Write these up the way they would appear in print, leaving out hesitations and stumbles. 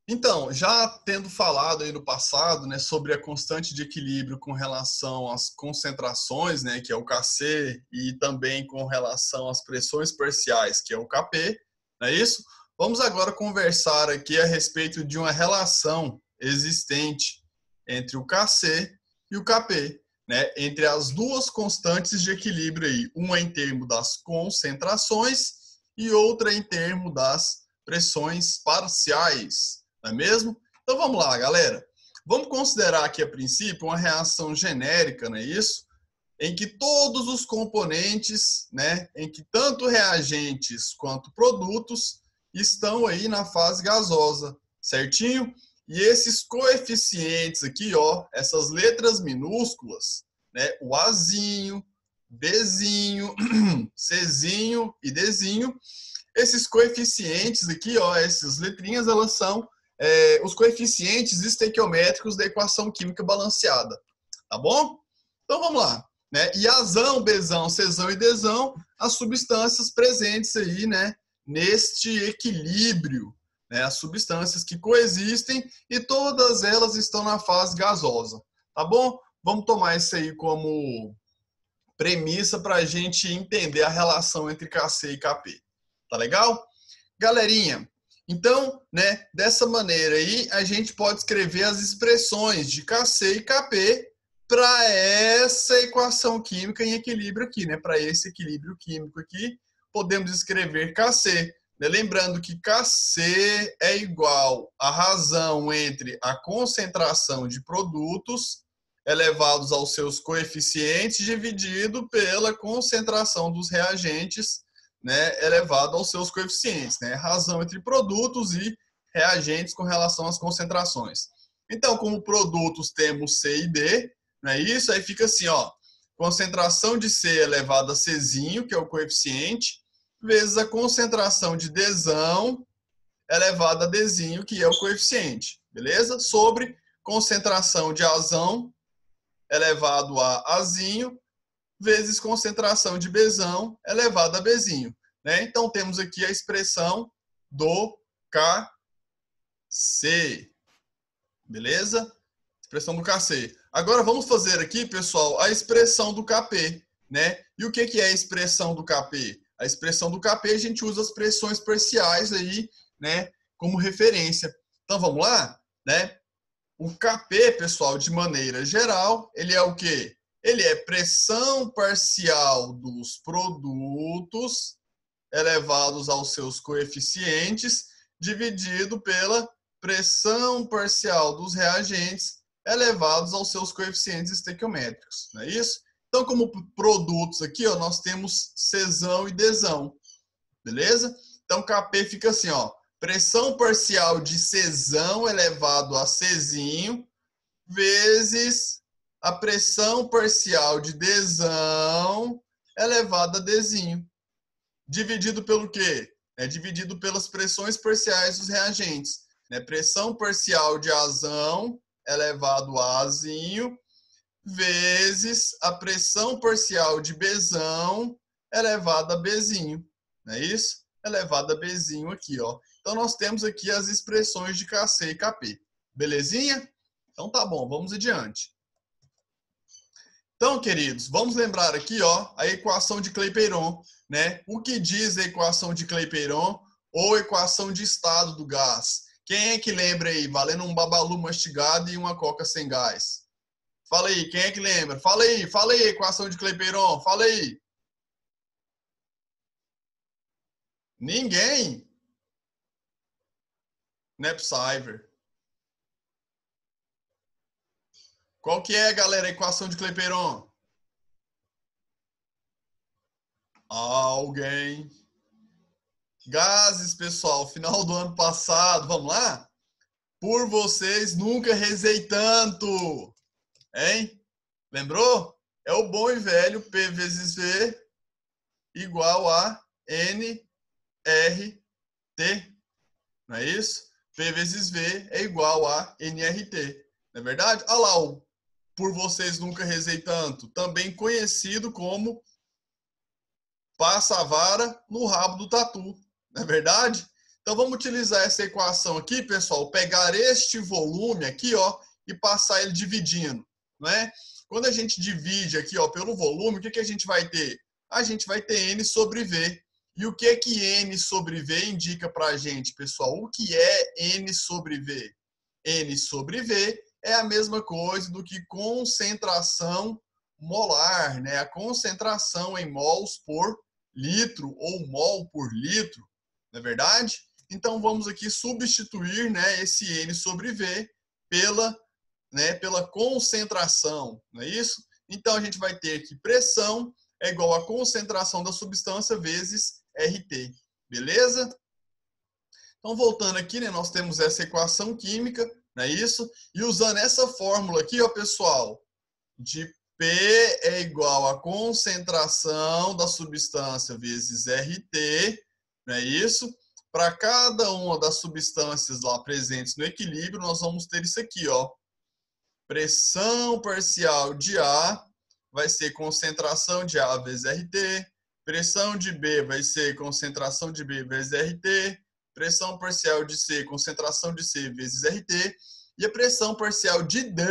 Então, já tendo falado aí no passado, né, sobre a constante de equilíbrio com relação às concentrações, né, que é o Kc, e também com relação às pressões parciais, que é o Kp, não é isso? Vamos agora conversar aqui a respeito de uma relação existente entre o Kc e o Kp, né, entre as duas constantes de equilíbrio aí, uma em termos das concentrações e outra em termos das pressões parciais. Não é mesmo? Então vamos lá, galera. Vamos considerar aqui a princípio uma reação genérica, não é isso? Em que todos os componentes, né, em que tanto reagentes quanto produtos estão aí na fase gasosa, certinho? E esses coeficientes aqui, ó, essas letras minúsculas, né, o Azinho, Bzinho, Czinho e Dzinho, esses coeficientes aqui, ó, essas letrinhas, elas são os coeficientes estequiométricos da equação química balanceada, tá bom? Então vamos lá, né? E Azão, Bzão, Czão e Dzão, as substâncias presentes aí, né, neste equilíbrio, né, as substâncias que coexistem e todas elas estão na fase gasosa, tá bom? Vamos tomar isso aí como premissa para a gente entender a relação entre Kc e Kp, tá legal? Galerinha, então, né, dessa maneira aí, a gente pode escrever as expressões de Kc e Kp para essa equação química em equilíbrio aqui, né? Para esse equilíbrio químico aqui, podemos escrever Kc, né? Lembrando que Kc é igual à razão entre a concentração de produtos elevados aos seus coeficientes dividido pela concentração dos reagentes, né, elevado aos seus coeficientes, né? Razão entre produtos e reagentes com relação às concentrações. Então, como produtos temos C e D, não é isso? Aí fica assim, ó, concentração de C elevado a Czinho, que é o coeficiente, vezes a concentração de Dzão elevado a Dzinho, que é o coeficiente, beleza? Sobre concentração de Azão elevado a Azinho, vezes concentração de Bzão elevado a Bzinho, né? Então, temos aqui a expressão do Kc, beleza? Expressão do Kc. Agora, vamos fazer aqui, pessoal, a expressão do Kp, né? E o que é a expressão do Kp? A expressão do Kp, a gente usa as pressões parciais aí, né, como referência. Então, vamos lá, né? O Kp, pessoal, de maneira geral, ele é o quê? Ele é pressão parcial dos produtos elevados aos seus coeficientes, dividido pela pressão parcial dos reagentes elevados aos seus coeficientes estequiométricos, não é isso? Então, como produtos aqui, ó, nós temos Czão e Dzão, beleza? Então, Kp fica assim, ó, pressão parcial de Czão elevado a Czinho vezes a pressão parcial de Dzão elevado a Dzinho. Dividido pelo quê? É dividido pelas pressões parciais dos reagentes. Né? Pressão parcial de Azão elevado a Azinho vezes a pressão parcial de Bzão elevado a Bzinho. Não é isso? Elevado a Bzinho aqui, ó. Então, nós temos aqui as expressões de Kc e Kp. Belezinha? Então, tá bom, vamos adiante. Então, queridos, vamos lembrar aqui, ó, a equação de Clapeyron, né? O que diz a equação de Clapeyron ou equação de estado do gás? Quem é que lembra aí, valendo um babalu mastigado e uma coca sem gás? Fala aí, quem é que lembra? Fala aí, equação de Clapeyron, fala aí. Ninguém? Nepsiver. Qual que é, galera, a equação de Clapeyron? Alguém? Gases, pessoal, final do ano passado, vamos lá? Por vocês nunca rezei tanto, hein? Lembrou? É o bom e velho P vezes V igual a NRT, não é isso? P vezes V é igual a NRT, não é verdade? Olha lá o por vocês nunca rezei tanto, também conhecido como passa a vara no rabo do tatu, não é verdade? Então, vamos utilizar essa equação aqui, pessoal, pegar este volume aqui, ó, e passar ele dividindo, não é? Quando a gente divide aqui, ó, pelo volume, o que a gente vai ter? A gente vai ter N sobre V. E o que N sobre V indica para a gente, pessoal? O que é N sobre V? N sobre V é a mesma coisa do que concentração molar, né? A concentração em mols por litro ou mol por litro, não é verdade? Então, vamos aqui substituir, né, esse N sobre V pela concentração, não é isso? Então, a gente vai ter que pressão é igual à concentração da substância vezes RT, beleza? Então, voltando aqui, né, nós temos essa equação química, não é isso? E usando essa fórmula aqui, ó, pessoal, de P é igual à concentração da substância vezes RT, não é isso? Para cada uma das substâncias lá presentes no equilíbrio, nós vamos ter isso aqui, ó. Pressão parcial de A vai ser concentração de A vezes RT. Pressão de B vai ser concentração de B vezes RT. Pressão parcial de C, concentração de C vezes RT. E a pressão parcial de D,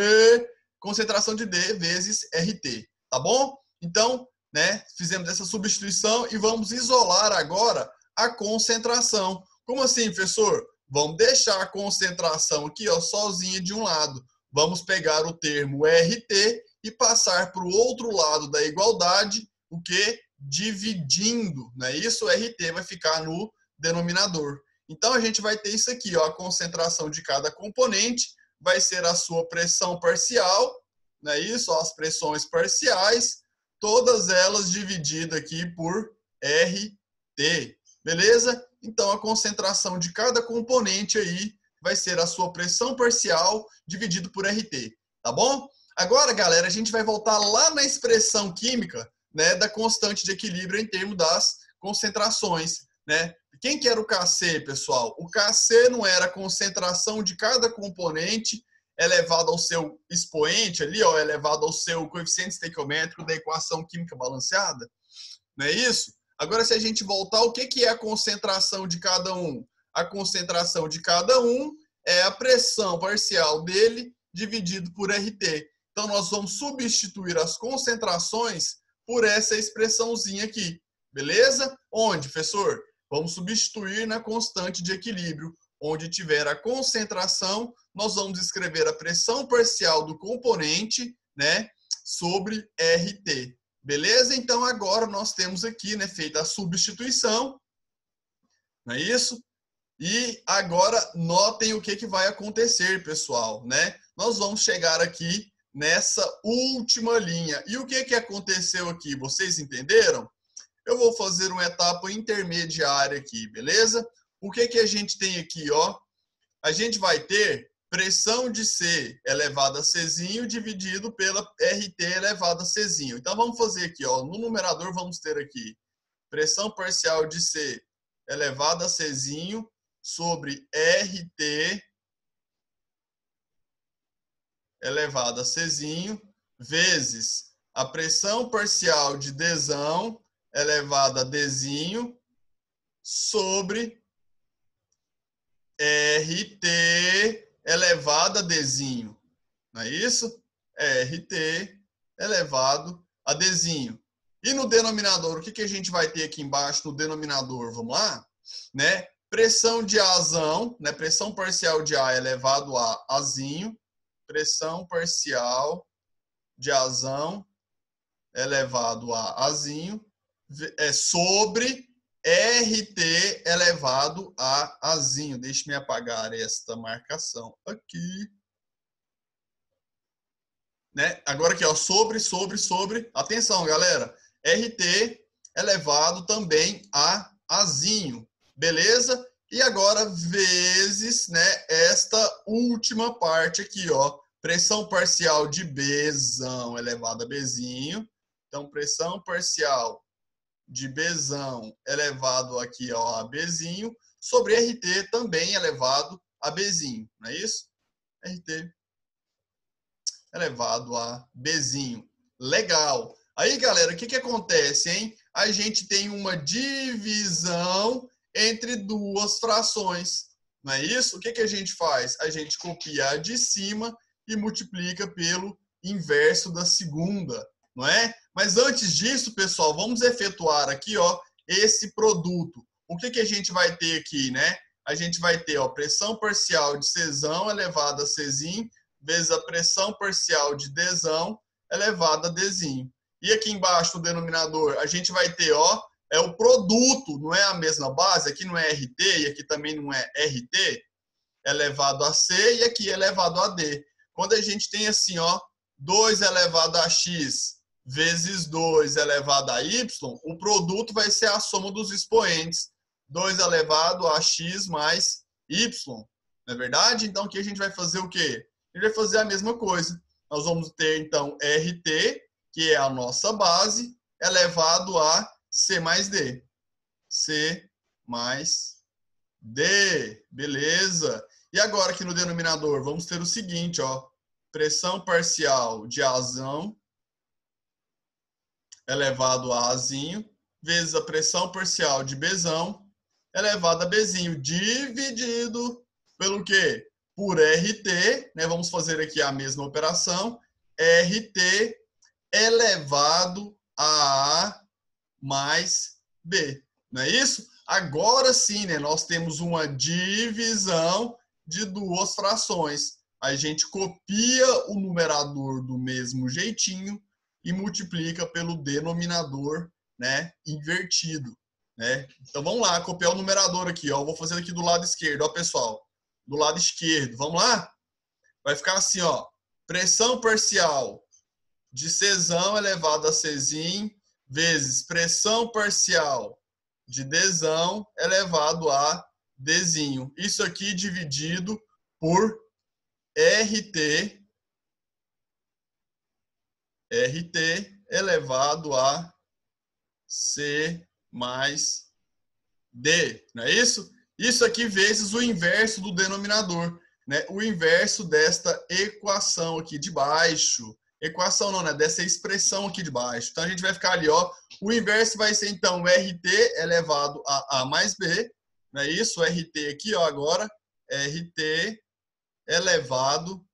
concentração de D vezes RT. Tá bom? Então, né, fizemos essa substituição e vamos isolar agora a concentração. Como assim, professor? Vamos deixar a concentração aqui, ó, sozinha de um lado. Vamos pegar o termo RT e passar para o outro lado da igualdade, o que? Dividindo, não é isso? O RT vai ficar no denominador. Então, a gente vai ter isso aqui, ó, a concentração de cada componente vai ser a sua pressão parcial, não é isso? Ó, as pressões parciais, todas elas divididas aqui por RT, beleza? Então, a concentração de cada componente aí vai ser a sua pressão parcial dividido por RT, tá bom? Agora, galera, a gente vai voltar lá na expressão química, né, da constante de equilíbrio em termos das concentrações, né? Quem que era o Kc, pessoal? O Kc não era a concentração de cada componente elevado ao seu expoente ali, ó, elevado ao seu coeficiente estequiométrico da equação química balanceada? Não é isso? Agora, se a gente voltar, o que é a concentração de cada um? A concentração de cada um é a pressão parcial dele dividido por RT. Então, nós vamos substituir as concentrações por essa expressãozinha aqui. Beleza? Onde, professor? Vamos substituir na constante de equilíbrio. Onde tiver a concentração, nós vamos escrever a pressão parcial do componente, né, sobre RT. Beleza? Então, agora nós temos aqui, né, feita a substituição. Não é isso? E agora, notem o que vai acontecer, pessoal, né? Nós vamos chegar aqui nessa última linha. E o que aconteceu aqui? Vocês entenderam? Eu vou fazer uma etapa intermediária aqui, beleza? O que a gente tem aqui, ó? A gente vai ter pressão de C elevado a Czinho dividido pela RT elevado a Czinho. Então, vamos fazer aqui, ó. No numerador, vamos ter aqui pressão parcial de C elevado a Czinho sobre RT elevado a Czinho vezes a pressão parcial de Dzão elevado a Dzinho sobre RT elevado a Dzinho. Não é isso? RT elevado a Dzinho. E no denominador, o que a gente vai ter aqui embaixo no denominador? Vamos lá? Né? Pressão de Azão, né? Pressão parcial de A elevado a Azinho. Pressão parcial de Azão elevado a Azinho sobre RT elevado a Azinho. Deixe-me apagar esta marcação aqui. Né? Agora aqui, ó, sobre. Atenção, galera. RT elevado também a Azinho. Beleza? E agora, vezes, né, esta última parte aqui, ó. Pressão parcial de Bzão elevado a Bzinho. Então, pressão parcial de Bzão elevado aqui, ó, a Bzinho, sobre RT também elevado a Bzinho. Não é isso? RT elevado a Bzinho. Legal. Aí, galera, o que acontece, hein? A gente tem uma divisão entre duas frações. Não é isso? O que a gente faz? A gente copia a de cima e multiplica pelo inverso da segunda, não é? Mas antes disso, pessoal, vamos efetuar aqui, ó, esse produto. O que a gente vai ter aqui, né? A gente vai ter, ó, pressão parcial de Czão elevada a Czim vezes a pressão parcial de Dzão elevada a Dzinho. E aqui embaixo, no denominador, a gente vai ter, ó, é o produto, não é a mesma base, aqui não é RT e aqui também não é RT, elevado a C e aqui elevado a D. Quando a gente tem assim, ó, 2 elevado a X vezes 2 elevado a Y, o produto vai ser a soma dos expoentes. 2 elevado a X mais Y. Não é verdade? Então, aqui a gente vai fazer o quê? A gente vai fazer a mesma coisa. Nós vamos ter, então, RT, que é a nossa base, elevado a C mais D. C mais D. Beleza. E agora aqui no denominador, vamos ter o seguinte, ó. Pressão parcial de Azão elevado a Azinho, vezes a pressão parcial de Bzão elevado a Bzinho, dividido pelo quê? Por RT, né? Vamos fazer aqui a mesma operação. RT elevado a A mais B. Não é isso? Agora sim, né? Nós temos uma divisão de duas frações. A gente copia o numerador do mesmo jeitinho e multiplica pelo denominador, né, invertido, né? Então vamos lá, copiar o numerador aqui, ó. Vou fazer aqui do lado esquerdo, ó, pessoal. Do lado esquerdo, vamos lá? Vai ficar assim, ó. Pressão parcial de Czão elevado a Czim vezes pressão parcial de Dzão elevado a Dzinho. Isso aqui dividido por RT elevado a C mais D, não é isso? Isso aqui vezes o inverso do denominador, né? O inverso desta equação aqui de baixo. Equação não, né? Dessa expressão aqui de baixo. Então a gente vai ficar ali, ó. O inverso vai ser então RT elevado a A mais B, não é isso? O RT aqui, ó, agora. RT elevado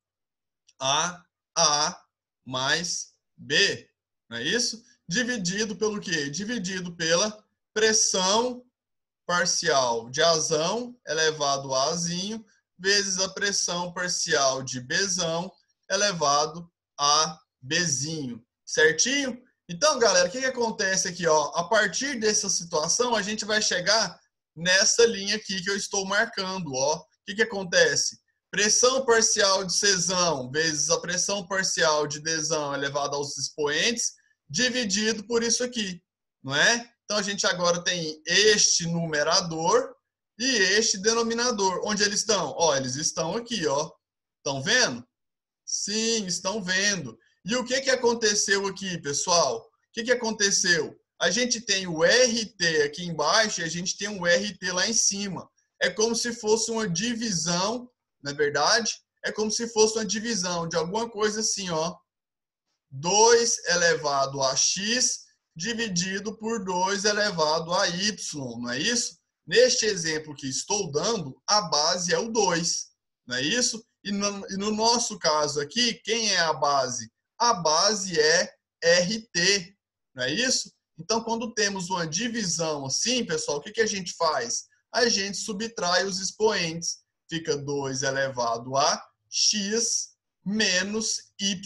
a A mais B, não é isso? Dividido pelo quê? Dividido pela pressão parcial de Azão elevado a Azinho vezes a pressão parcial de Bzão elevado a Bzinho. Certinho? Então, galera, o que acontece aqui? Ó? A partir dessa situação, a gente vai chegar nessa linha aqui que eu estou marcando. Ó. O que acontece? Pressão parcial de Czão vezes a pressão parcial de Dzão elevado aos expoentes, dividido por isso aqui, não é? Então, a gente agora tem este numerador e este denominador. Onde eles estão? Ó, eles estão aqui, ó. Estão vendo? Sim, estão vendo. E o que aconteceu aqui, pessoal? O que aconteceu? A gente tem o RT aqui embaixo e a gente tem o RT lá em cima. É como se fosse uma divisão, não é verdade? É como se fosse uma divisão de alguma coisa assim, ó. 2 elevado a x dividido por 2 elevado a y, não é isso? Neste exemplo que estou dando, a base é o 2, não é isso? E no nosso caso aqui, quem é a base? A base é RT, não é isso? Então, quando temos uma divisão assim, pessoal, o que a gente faz? A gente subtrai os expoentes. Fica 2 elevado a x menos y,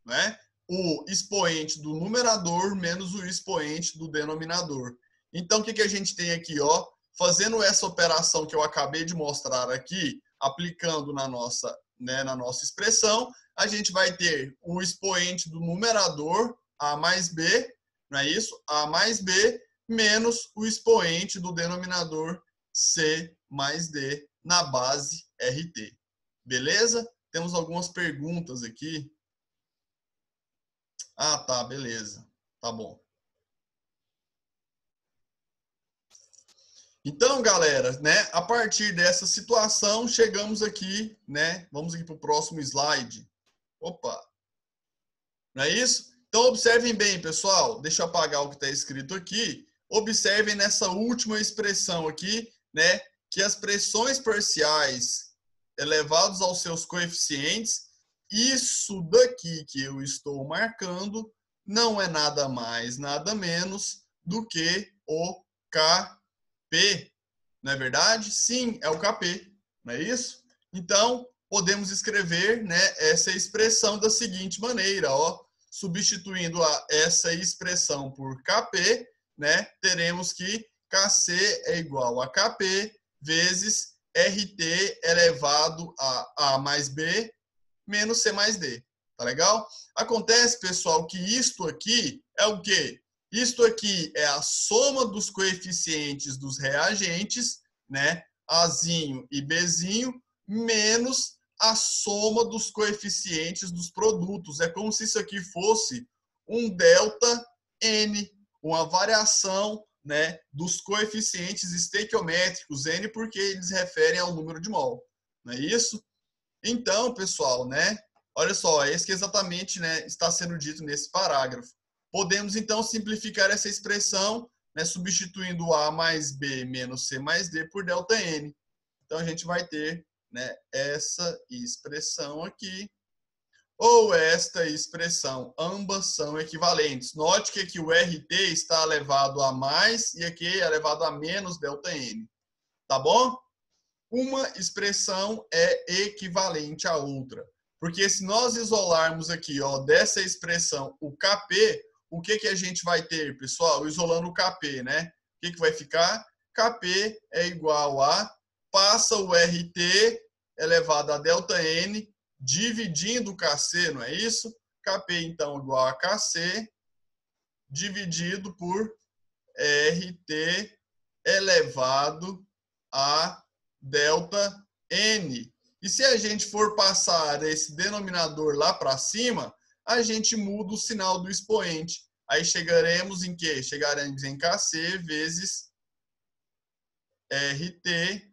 né? O expoente do numerador menos o expoente do denominador. Então, o que a gente tem aqui? Ó, fazendo essa operação que eu acabei de mostrar aqui, aplicando na nossa expressão, a gente vai ter o expoente do numerador, A mais B, não é isso? A mais B, menos o expoente do denominador, C mais D, na base RT. Beleza? Temos algumas perguntas aqui. Ah, tá, beleza. Tá bom. Então, galera, né, a partir dessa situação, chegamos aqui, né? Vamos aqui para o próximo slide. Opa! Não é isso? Então, observem bem, pessoal. Deixa eu apagar o que está escrito aqui. observem nessa última expressão aqui, né, que as pressões parciais elevadas aos seus coeficientes, isso daqui que eu estou marcando não é nada mais, nada menos do que o Kp. Não é verdade? Sim, é o Kp, não é isso? Então, podemos escrever, né, essa expressão da seguinte maneira, ó, substituindo essa expressão por Kp, né, teremos que Kc é igual a Kp vezes RT elevado a A mais B menos C mais D. Tá legal? Acontece, pessoal, que isto aqui é o quê? Isto aqui é a soma dos coeficientes dos reagentes, né? Azinho e Bzinho, menos a soma dos coeficientes dos produtos. É como se isso aqui fosse um delta N, uma variação, né, dos coeficientes estequiométricos N, porque eles referem ao número de mol. Não é isso? Então, pessoal, né? Olha só, é isso que exatamente, né, está sendo dito nesse parágrafo. Podemos, então, simplificar essa expressão, né, substituindo A mais B menos C mais D por delta N. Então, a gente vai ter, né, essa expressão aqui, ou esta expressão. Ambas são equivalentes. Note que aqui o RT está elevado a mais e aqui é elevado a menos delta N. Tá bom? Uma expressão é equivalente à outra. Porque se nós isolarmos aqui, ó, dessa expressão o Kp, o que que a gente vai ter, pessoal? Isolando o Kp, né? O que que vai ficar? Kp é igual a, passa o RT elevado a delta N, dividindo o Kc, não é isso? Kp, então, igual a Kc, dividido por RT elevado a delta N. E se a gente for passar esse denominador lá para cima, a gente muda o sinal do expoente. Aí chegaremos em quê? Chegaremos em Kc vezes RT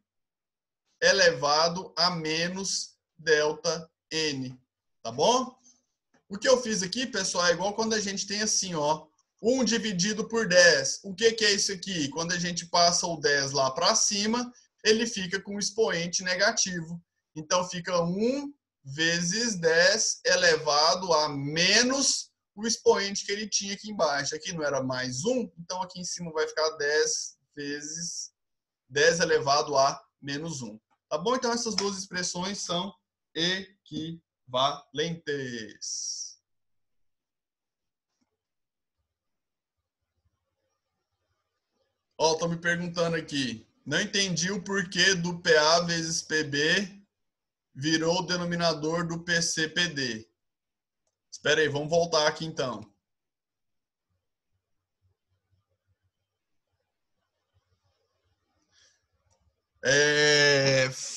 elevado a menos delta N. Tá bom? O que eu fiz aqui, pessoal, é igual quando a gente tem assim, ó, 1 dividido por 10. O que que é isso aqui? Quando a gente passa o 10 lá para cima, ele fica com expoente negativo. Então, fica 1 vezes 10 elevado a menos o expoente que ele tinha aqui embaixo. Aqui não era mais 1, então aqui em cima vai ficar 10 vezes 10 elevado a menos 1. Tá bom? Então, essas duas expressões são equivalentes. Ó, estão me perguntando aqui. Não entendi o porquê do PA vezes PB virou o denominador do PCPD. Espera aí, vamos voltar aqui então.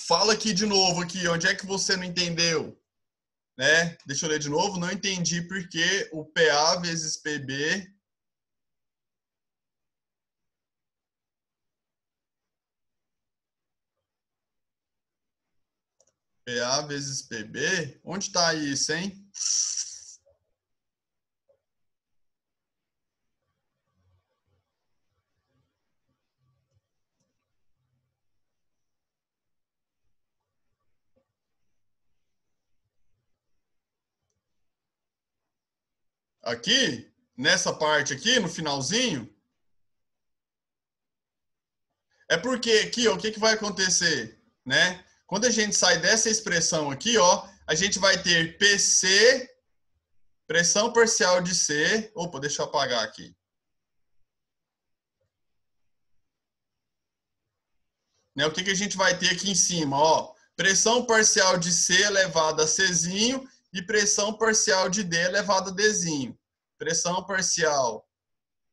Fala aqui de novo, aqui, onde é que você não entendeu? Né? Deixa eu ler de novo. Não entendi porque o PA vezes PB PA vezes PB? Onde está isso, hein? Aqui, nessa parte aqui, no finalzinho, é porque aqui, ó, o que que vai acontecer, né? Quando a gente sai dessa expressão aqui, ó, a gente vai ter PC, pressão parcial de C. Opa, deixa eu apagar aqui. Né? O que que a gente vai ter aqui em cima, ó? Pressão parcial de C elevada a Czinho e pressão parcial de D elevada a Dzinho. Pressão parcial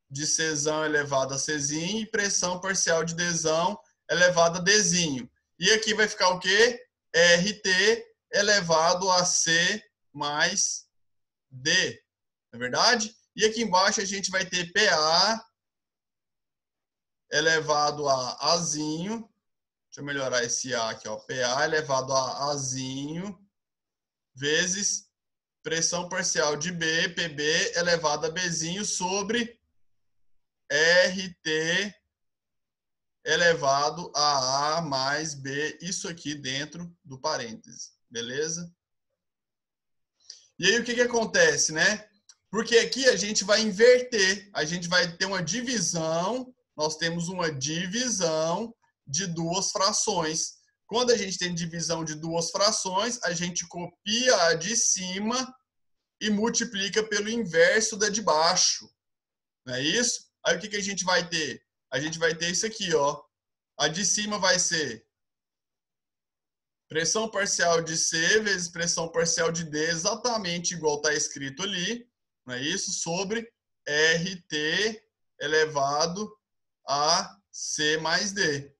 de Czão elevada a Czinho e pressão parcial de Dzão elevada a Dzinho. E aqui vai ficar o quê? RT elevado a C mais D. Não é verdade? E aqui embaixo a gente vai ter PA elevado a Azinho. Deixa eu melhorar esse A aqui, ó. PA elevado a Azinho vezes pressão parcial de B, PB elevado a Bzinho sobre RT elevado a mais B, isso aqui dentro do parêntese, beleza? E aí o que acontece, né? Porque aqui a gente vai inverter, a gente vai ter uma divisão, nós temos uma divisão de duas frações. Quando a gente tem divisão de duas frações, a gente copia a de cima e multiplica pelo inverso da de baixo. Não é isso? Aí o que a gente vai ter? A gente vai ter isso aqui, ó. A de cima vai ser pressão parcial de C vezes pressão parcial de D, exatamente igual está escrito ali, não é isso? Sobre RT elevado a C mais D.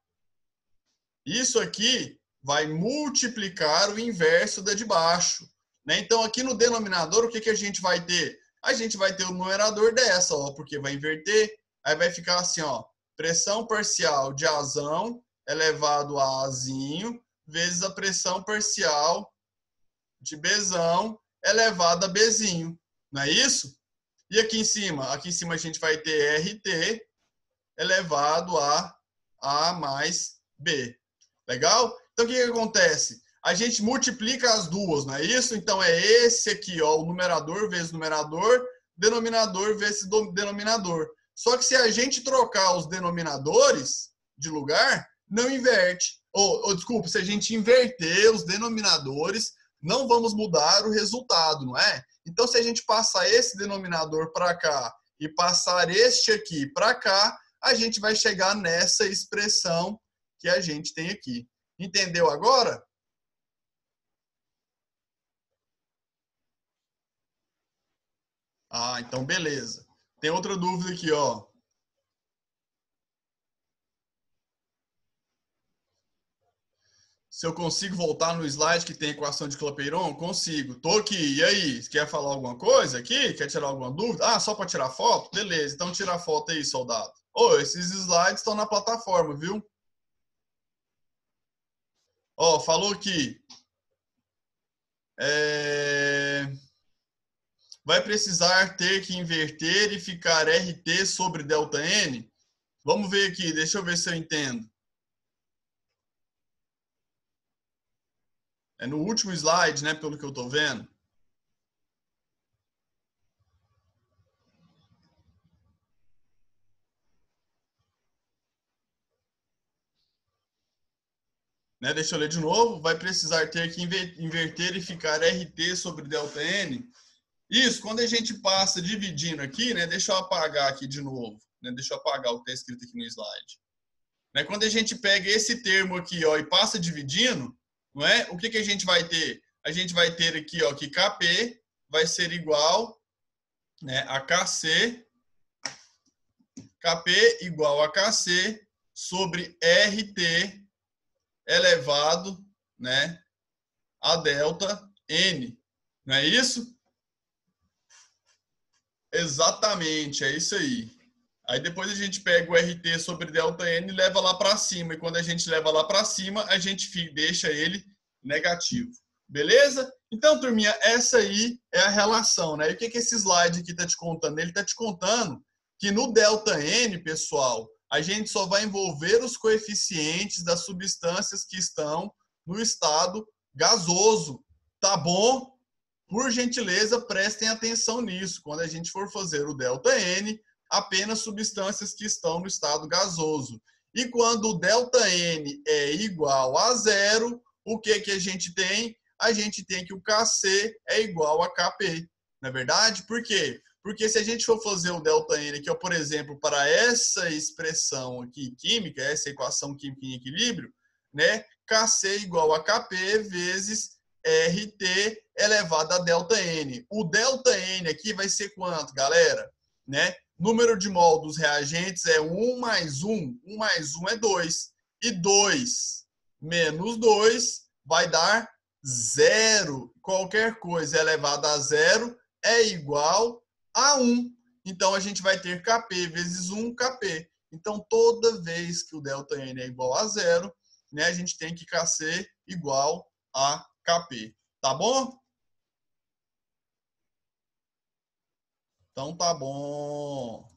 Isso aqui vai multiplicar o inverso da de baixo. Né? Então, aqui no denominador, o que a gente vai ter? A gente vai ter o numerador dessa, ó, porque vai inverter, aí vai ficar assim, ó, pressão parcial de Azão elevado a Azinho, vezes a pressão parcial de Bzão elevado a Bzinho. Não é isso? E aqui em cima? Aqui em cima a gente vai ter RT elevado a A mais B. Legal? Então, o que acontece? A gente multiplica as duas, não é isso? Então, é esse aqui, ó, o numerador vezes numerador, denominador vezes denominador. Só que se a gente trocar os denominadores de lugar, não inverte. Desculpa, se a gente inverter os denominadores, não vamos mudar o resultado, não é? Então, se a gente passar esse denominador para cá e passar este aqui para cá, a gente vai chegar nessa expressão que a gente tem aqui. Entendeu agora? Ah, então beleza. Tem outra dúvida aqui, ó. Se eu consigo voltar no slide que tem equação de Clapeyron? Consigo. Tô aqui. E aí? Quer falar alguma coisa aqui? Quer tirar alguma dúvida? Ah, só para tirar foto? Beleza. Então tira a foto aí, soldado. Ô, esses slides estão na plataforma, viu? Ó, falou aqui. Vai precisar ter que inverter e ficar RT sobre delta N? Vamos ver aqui, deixa eu ver se eu entendo. É no último slide, né, pelo que eu estou vendo. Né, deixa eu ler de novo. Vai precisar ter que inverter e ficar RT sobre delta N. Isso, quando a gente passa dividindo aqui, né, deixa eu apagar aqui de novo. Né, deixa eu apagar o que está escrito aqui no slide. Né, quando a gente pega esse termo aqui, ó, e passa dividindo, não é? O que a gente vai ter? A gente vai ter aqui, ó, que Kp vai ser igual, né, a Kc, Kp igual a Kc sobre RT elevado, né, a delta N. Não é isso? Exatamente, é isso aí. Aí depois a gente pega o RT sobre delta N e leva lá para cima. E quando a gente leva lá para cima, a gente deixa ele negativo. Beleza? Então, turminha, essa aí é a relação, né? E o que esse slide aqui está te contando? Ele está te contando que no delta N, pessoal, a gente só vai envolver os coeficientes das substâncias que estão no estado gasoso. Tá bom? Por gentileza, prestem atenção nisso. Quando a gente for fazer o delta N, apenas substâncias que estão no estado gasoso. E quando o delta N é igual a zero, o que a gente tem? A gente tem que o Kc é igual a Kp. Não é verdade? Por quê? Porque se a gente for fazer o delta N aqui, ó, por exemplo, para essa expressão aqui química, essa equação química em equilíbrio, né? Kc igual a Kp vezes RT elevado a delta N. O delta N aqui vai ser quanto, galera? Né? Número de mol dos reagentes é 1 mais 1. 1 mais 1 é 2. E 2 menos 2 vai dar 0. Qualquer coisa elevada a 0 é igual a 1. Então, a gente vai ter Kp vezes 1, Kp. Então, toda vez que o delta N é igual a 0, né, a gente tem que Kc igual a Kp. Tá bom? Então tá bom.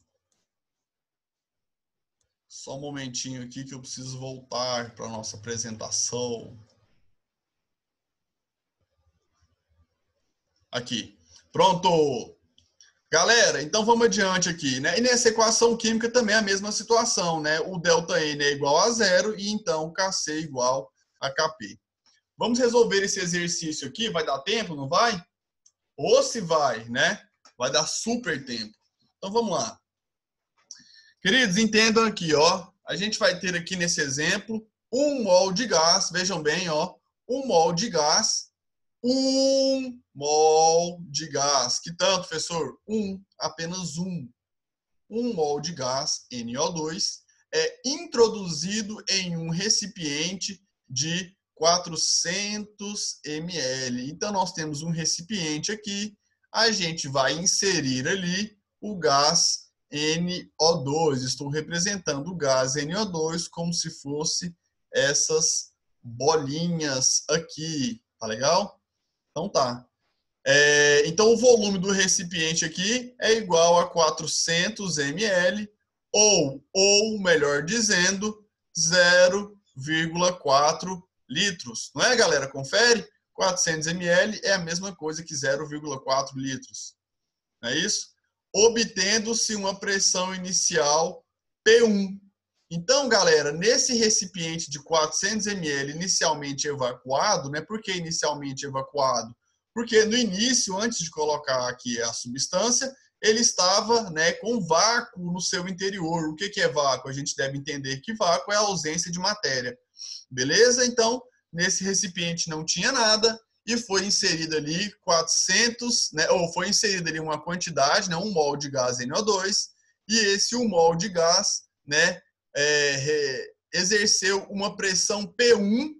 Só um momentinho aqui que eu preciso voltar para a nossa apresentação. Aqui. Pronto! Galera, então vamos adiante aqui, né? E nessa equação química também é a mesma situação, né? O ΔN é igual a zero e então Kc é igual a Kp. Vamos resolver esse exercício aqui, vai dar tempo, não vai? Ou se vai, né? Vai dar super tempo. Então vamos lá. Queridos, entendam aqui, ó. A gente vai ter aqui nesse exemplo 1 mol de gás, vejam bem, ó. 1 mol de gás, 1 mol de gás. Que tanto, professor? 1, apenas 1. 1 mol de gás, NO2, é introduzido em um recipiente de 400 ml. Então, nós temos um recipiente aqui, a gente vai inserir ali o gás NO2. Estou representando o gás NO2 como se fosse essas bolinhas aqui, tá legal? Então tá. Então o volume do recipiente aqui é igual a 400 ml ou melhor dizendo, 0,4 litros. Não é, galera? Confere? 400 ml é a mesma coisa que 0,4 litros. Não é isso? Obtendo-se uma pressão inicial P1. Então, galera, nesse recipiente de 400 ml inicialmente evacuado, né? Por que inicialmente evacuado? Porque no início, antes de colocar aqui a substância, ele estava, né, com vácuo no seu interior. O que é vácuo? A gente deve entender que vácuo é a ausência de matéria. Beleza? Então, nesse recipiente não tinha nada e foi inserido ali 400, né, ou foi inserida ali uma quantidade, né, 1 mol de gás NO2, e esse 1 mol de gás, né, exerceu uma pressão P1,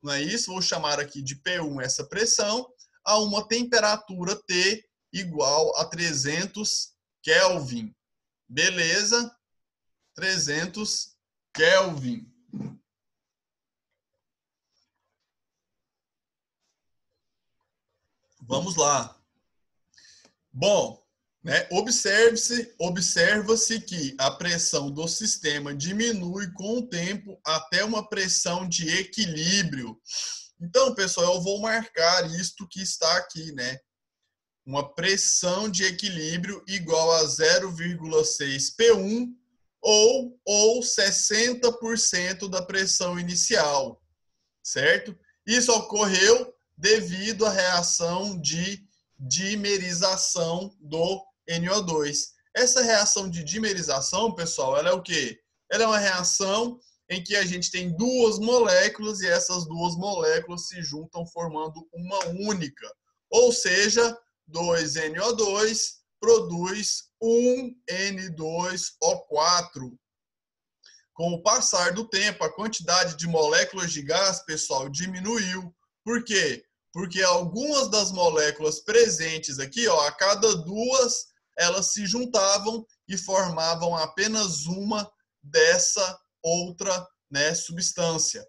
não é isso? Vou chamar aqui de P1 essa pressão, a uma temperatura T igual a 300 Kelvin. Beleza? 300 Kelvin. Vamos lá. Bom, né, observa-se que a pressão do sistema diminui com o tempo até uma pressão de equilíbrio. Então, pessoal, eu vou marcar isto que está aqui, né? Uma pressão de equilíbrio igual a 0,6 P1 ou 60% da pressão inicial, certo? Isso ocorreu devido à reação de dimerização do NO2. Essa reação de dimerização, pessoal, ela é o quê? Ela é uma reação em que a gente tem duas moléculas e essas duas moléculas se juntam formando uma única. Ou seja, 2NO2 produz 1N2O4. Com o passar do tempo, a quantidade de moléculas de gás, pessoal, diminuiu. Por quê? Porque algumas das moléculas presentes aqui, ó, a cada duas, elas se juntavam e formavam apenas uma dessa outra, né, substância.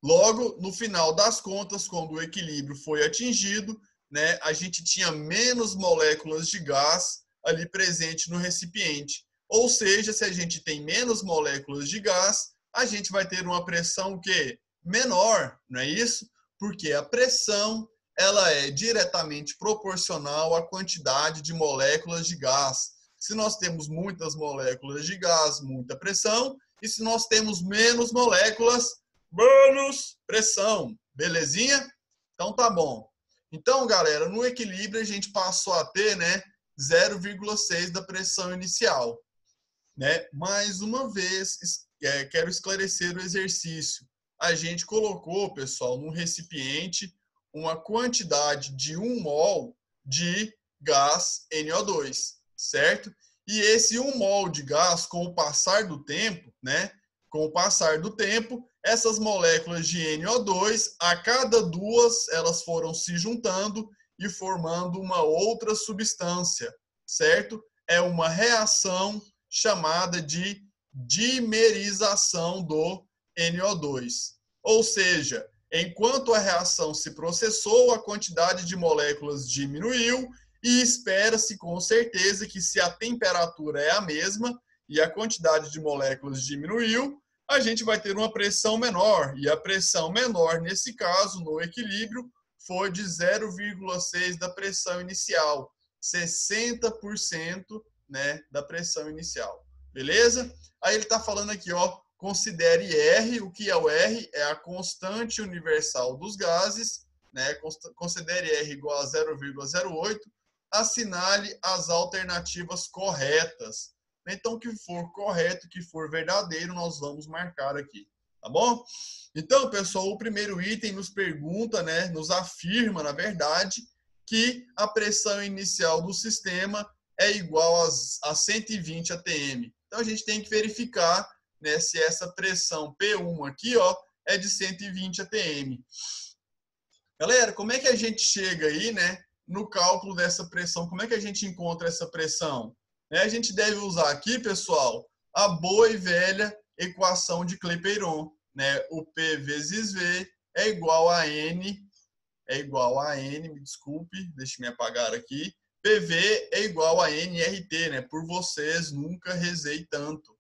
Logo, no final das contas, quando o equilíbrio foi atingido, né, a gente tinha menos moléculas de gás ali presente no recipiente. Ou seja, se a gente tem menos moléculas de gás, a gente vai ter uma pressão que menor, não é isso? Porque a pressão ela é diretamente proporcional à quantidade de moléculas de gás. Se nós temos muitas moléculas de gás, muita pressão, e se nós temos menos moléculas, menos pressão. Belezinha? Então tá bom. Então, galera, no equilíbrio a gente passou a ter, né, 0,6 da pressão inicial. Né? Mais uma vez, quero esclarecer o exercício. A gente colocou, pessoal, num recipiente uma quantidade de 1 mol de gás NO2, certo? E esse 1 mol de gás, com o passar do tempo, né? Com o passar do tempo, essas moléculas de NO2, a cada duas, elas foram se juntando e formando uma outra substância, certo? É uma reação chamada de dimerização do NO2. Ou seja, enquanto a reação se processou, a quantidade de moléculas diminuiu e espera-se com certeza que se a temperatura é a mesma, e a quantidade de moléculas diminuiu, a gente vai ter uma pressão menor. E a pressão menor, nesse caso, no equilíbrio, foi de 0,6 da pressão inicial. 60%, né, da pressão inicial. Beleza? Aí ele está falando aqui, ó, considere R. O que é o R? É a constante universal dos gases, né? Considere R igual a 0,08. Assinale as alternativas corretas. Então, o que for correto, o que for verdadeiro, nós vamos marcar aqui. Tá bom? Então, pessoal, o primeiro item nos pergunta, né, nos afirma, na verdade, que a pressão inicial do sistema é igual a 120 atm. Então, a gente tem que verificar, né, se essa pressão P1 aqui, ó, é de 120 atm. Galera, como é que a gente chega aí, né, no cálculo dessa pressão? Como é que a gente encontra essa pressão? A gente deve usar aqui, pessoal, a boa e velha equação de Clapeyron, né? O P vezes V é igual a N, me desculpe, deixa eu me apagar aqui. PV é igual a nRT, né? Por vocês, nunca rezei tanto.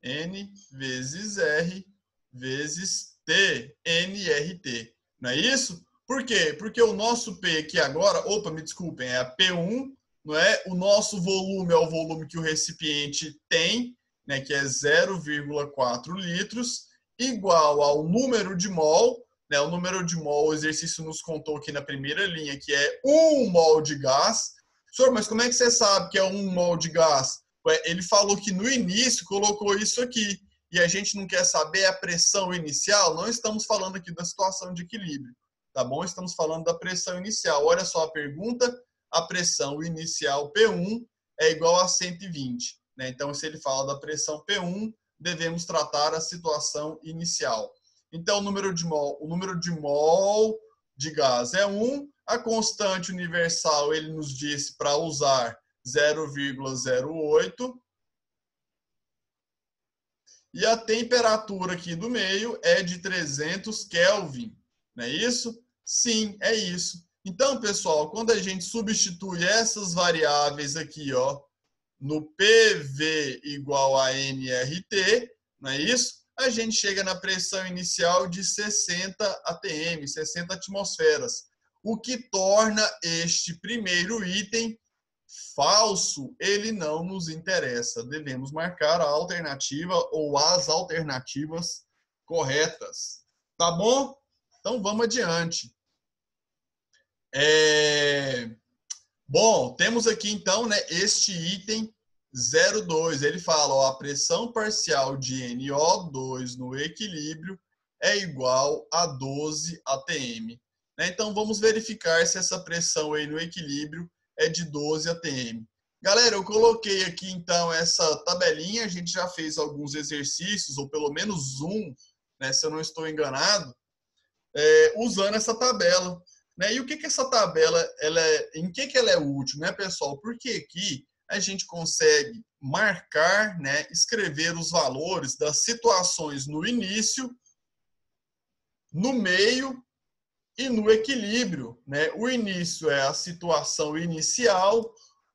N vezes R vezes T, nRT. Não é isso? Por quê? Porque o nosso P aqui agora, me desculpem, é a P1, não é? O nosso volume é o volume que o recipiente tem, né, que é 0,4 litros, igual ao número de mol, né? O número de mol, o exercício nos contou aqui na primeira linha, que é 1 mol de gás. Senhor, mas como é que você sabe que é 1 mol de gás? Ele falou que no início colocou isso aqui, e a gente não quer saber a pressão inicial. Não estamos falando aqui da situação de equilíbrio, tá bom? Estamos falando da pressão inicial. Olha só a pergunta, a pressão inicial P1 é igual a 120. Né? Então, se ele fala da pressão P1, devemos tratar a situação inicial. Então, o número de mol de gás é 1. A constante universal, ele nos disse para usar 0,08. E a temperatura aqui do meio é de 300 Kelvin. Não é isso? Sim, é isso. Então, pessoal, quando a gente substitui essas variáveis aqui, ó, no PV igual a nRT, não é isso? A gente chega na pressão inicial de 60 atm, 60 atmosferas, o que torna este primeiro item falso. Ele não nos interessa. Devemos marcar a alternativa ou as alternativas corretas. Tá bom? Então, vamos adiante. Bom, temos aqui então, né, este item 02. Ele fala, ó, a pressão parcial de NO2 no equilíbrio é igual a 12 atm. Né? Então, vamos verificar se essa pressão aí no equilíbrio é de 12 atm. Galera, eu coloquei aqui então essa tabelinha. A gente já fez alguns exercícios, ou pelo menos um, né, se eu não estou enganado, usando essa tabela. Né? E o que essa tabela, em que ela é útil, né, pessoal? Porque aqui a gente consegue marcar, né, escrever os valores das situações no início, no meio e no equilíbrio. Né? O início é a situação inicial,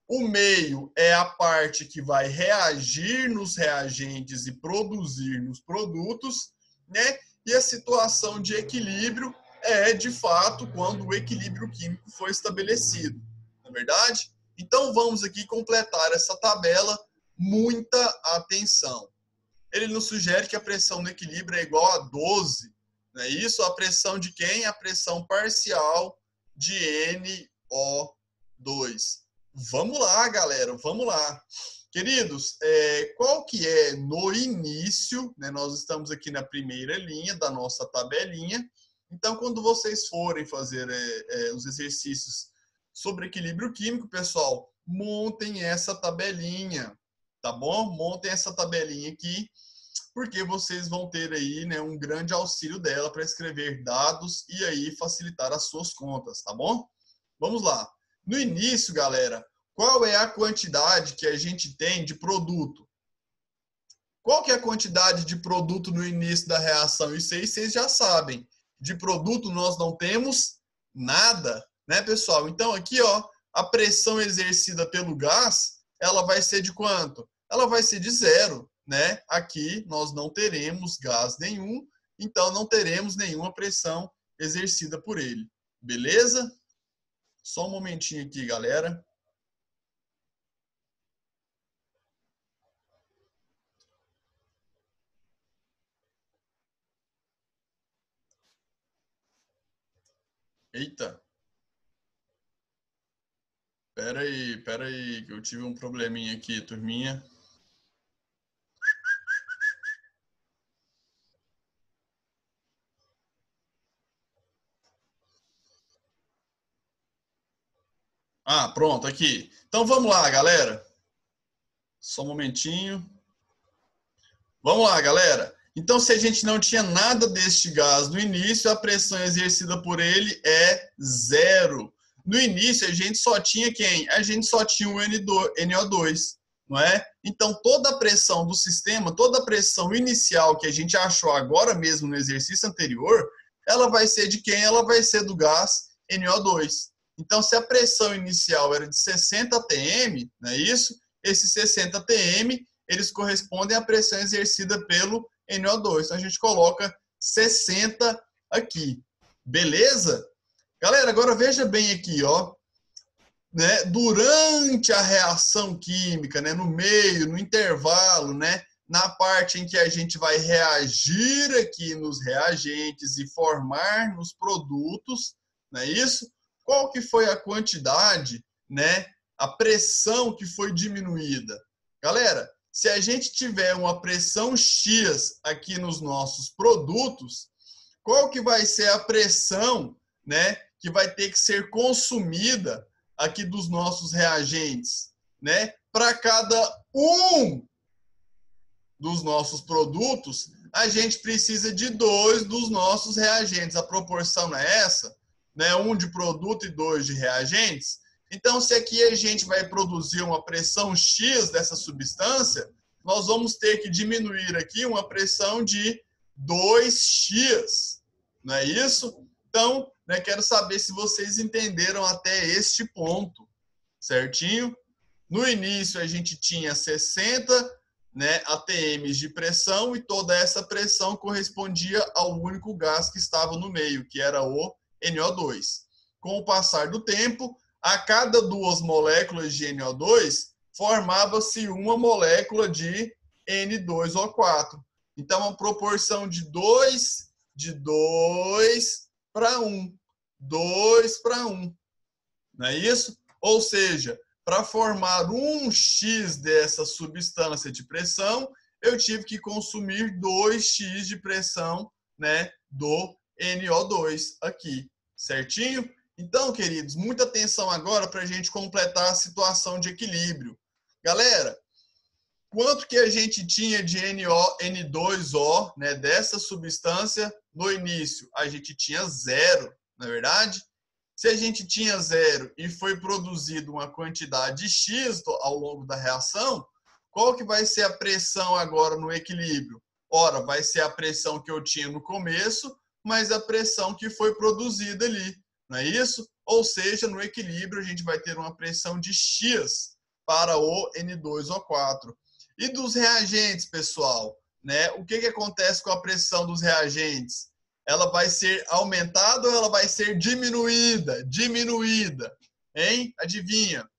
o meio é a parte que vai reagir nos reagentes e produzir nos produtos, né? E a situação de equilíbrio é, de fato, quando o equilíbrio químico foi estabelecido. Não é verdade? Então, vamos aqui completar essa tabela. Muita atenção. Ele nos sugere que a pressão no equilíbrio é igual a 12. Não é isso? A pressão de quem? A pressão parcial de NO2. Vamos lá, galera. Vamos lá. Queridos, qual que é no início, né? Nós estamos aqui na primeira linha da nossa tabelinha. Então, quando vocês forem fazer os exercícios sobre equilíbrio químico, pessoal, montem essa tabelinha, tá bom? Montem essa tabelinha aqui, porque vocês vão ter aí, né, um grande auxílio dela para escrever dados e aí facilitar as suas contas, tá bom? Vamos lá. No início, galera, qual é a quantidade que a gente tem de produto? Qual que é a quantidade de produto no início da reação? Isso aí vocês já sabem. De produto nós não temos nada, né, pessoal? Então aqui, ó, a pressão exercida pelo gás ela vai ser de quanto? Ela vai ser de 0, né? Aqui nós não teremos gás nenhum, então não teremos nenhuma pressão exercida por ele. Beleza? Só um momentinho aqui, galera. Eita. Pera aí, que eu tive um probleminha aqui, turminha. Ah, pronto, aqui. Então vamos lá, galera. Só um momentinho. Vamos lá, galera. Então, se a gente não tinha nada deste gás no início, a pressão exercida por ele é 0. No início, a gente só tinha quem? A gente só tinha o NO2, não é? Então, toda a pressão do sistema, toda a pressão inicial que a gente achou agora mesmo no exercício anterior, ela vai ser de quem? Ela vai ser do gás NO2. Então, se a pressão inicial era de 60 atm, não é isso? Esses 60 atm, eles correspondem à pressão exercida pelo NO2. Então, a gente coloca 60 aqui. Beleza? Galera, agora veja bem aqui, ó. Né? Durante a reação química, né? No meio, no intervalo, né? Na parte em que a gente vai reagir aqui nos reagentes e formar nos produtos, não é isso? Qual que foi a quantidade, né? A pressão que foi diminuída? Galera, se a gente tiver uma pressão X aqui nos nossos produtos, qual que vai ser a pressão, né, que vai ter que ser consumida aqui dos nossos reagentes, né? Para cada um dos nossos produtos, a gente precisa de 2 dos nossos reagentes. A proporção é essa, né? 1 de produto e 2 de reagentes. Então, se aqui a gente vai produzir uma pressão X dessa substância, nós vamos ter que diminuir aqui uma pressão de 2x. Não é isso? Então, né, quero saber se vocês entenderam até este ponto, certinho? No início, a gente tinha 60, né, atm de pressão, e toda essa pressão correspondia ao único gás que estava no meio, que era o NO2. Com o passar do tempo, a cada 2 moléculas de NO2, formava-se uma molécula de N2O4. Então, uma proporção de 2 para 1. 2 para 1. Não é isso? Ou seja, para formar 1x dessa substância de pressão, eu tive que consumir 2x de pressão, né, do NO2 aqui. Certinho? Então, queridos, muita atenção agora para a gente completar a situação de equilíbrio. Galera, quanto que a gente tinha de N2O, né, dessa substância no início? A gente tinha 0, não é verdade? Se a gente tinha 0 e foi produzido uma quantidade X ao longo da reação, qual que vai ser a pressão agora no equilíbrio? Ora, vai ser a pressão que eu tinha no começo, mais a pressão que foi produzida ali, não é isso? Ou seja, no equilíbrio a gente vai ter uma pressão de X para o N2O4. E dos reagentes, pessoal, né? O que acontece com a pressão dos reagentes? Ela vai ser aumentada ou ela vai ser diminuída? Diminuída, hein? Adivinha?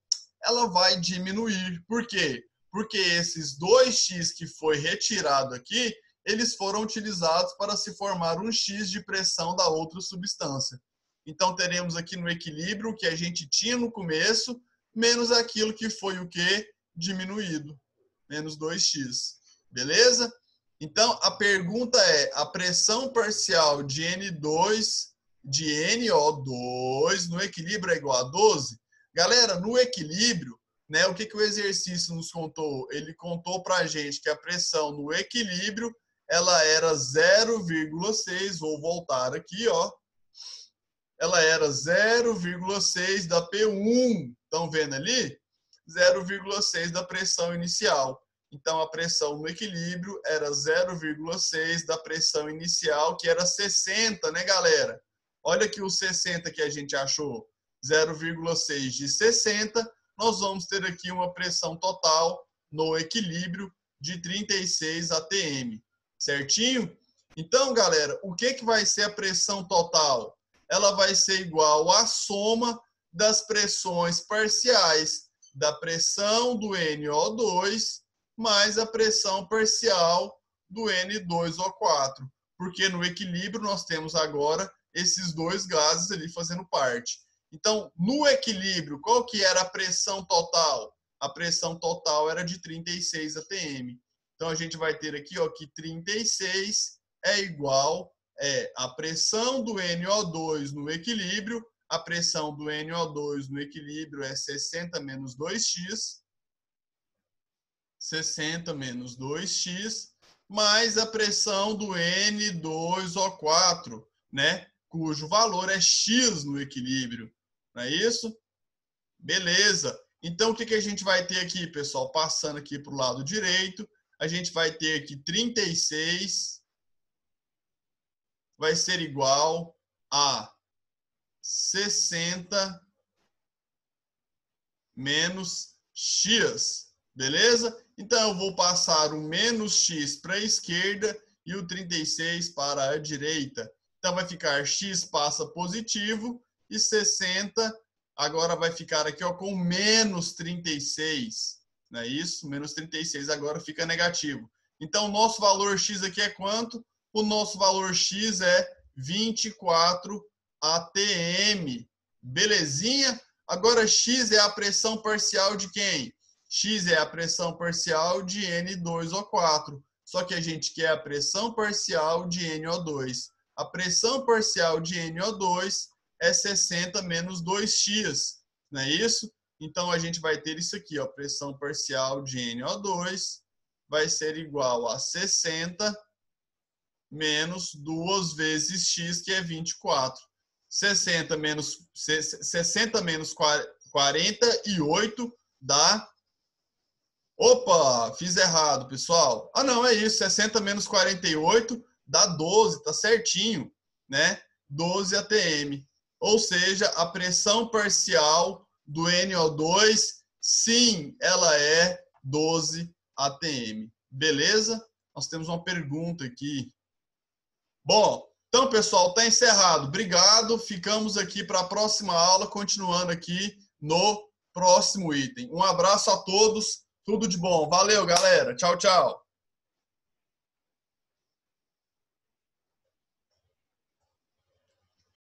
Ela vai diminuir. Por quê? Porque esses 2x que foi retirado aqui, eles foram utilizados para se formar um x de pressão da outra substância. Então, teremos aqui no equilíbrio o que a gente tinha no começo, menos aquilo que foi o quê? Diminuído. Menos 2x. Beleza? Então, a pergunta é, a pressão parcial de N2, de NO2 no equilíbrio é igual a 12? Galera, no equilíbrio, né, o que o exercício nos contou? Ele contou para a gente que a pressão no equilíbrio, ela era 0,6, vou voltar aqui, ó. Ela era 0,6 da P1, estão vendo ali? 0,6 da pressão inicial. Então, a pressão no equilíbrio era 0,6 da pressão inicial, que era 60, né, galera? Olha aqui o 60 que a gente achou. 0,6 de 60 nós vamos ter aqui uma pressão total no equilíbrio de 36 atm, certinho? Então, galera, o que vai ser a pressão total? Ela vai ser igual à soma das pressões parciais da pressão do NO2 mais a pressão parcial do N2O4, porque no equilíbrio nós temos agora esses dois gases ali fazendo parte. Então, no equilíbrio, qual que era a pressão total? A pressão total era de 36 atm. Então, a gente vai ter aqui ó, que 36 é igual a pressão do NO2 no equilíbrio. A pressão do NO2 no equilíbrio é 60 menos 2x. 60 menos 2x, mais a pressão do N2O4, né? Cujo valor é x no equilíbrio. Não é isso? Beleza. Então, o que a gente vai ter aqui, pessoal? Passando aqui para o lado direito, a gente vai ter aqui 36 vai ser igual a 60 menos x. Beleza? Então, eu vou passar o menos x para a esquerda e o 36 para a direita. Então, vai ficar x passa positivo e 60 agora vai ficar aqui ó, com menos 36. Não é isso? Menos 36 agora fica negativo. Então, o nosso valor x aqui é quanto? O nosso valor x é 24 atm. Belezinha? Agora, x é a pressão parcial de quem? X é a pressão parcial de N2O4. Só que a gente quer a pressão parcial de NO2. A pressão parcial de NO2 é 60 menos 2x. Não é isso? Então, a gente vai ter isso aqui. Ó, pressão parcial de NO2 vai ser igual a 60 menos 2 vezes x, que é 24. 60 menos 48 dá... Opa, fiz errado, pessoal. Ah, não, é isso. 60 menos 48 dá 12, tá certinho, né? 12 atm. Ou seja, a pressão parcial do NO2, sim, ela é 12 atm. Beleza? Nós temos uma pergunta aqui. Bom, então, pessoal, tá encerrado. Obrigado. Ficamos aqui para a próxima aula, continuando aqui no próximo item. Um abraço a todos. Tudo de bom. Valeu, galera. Tchau, tchau.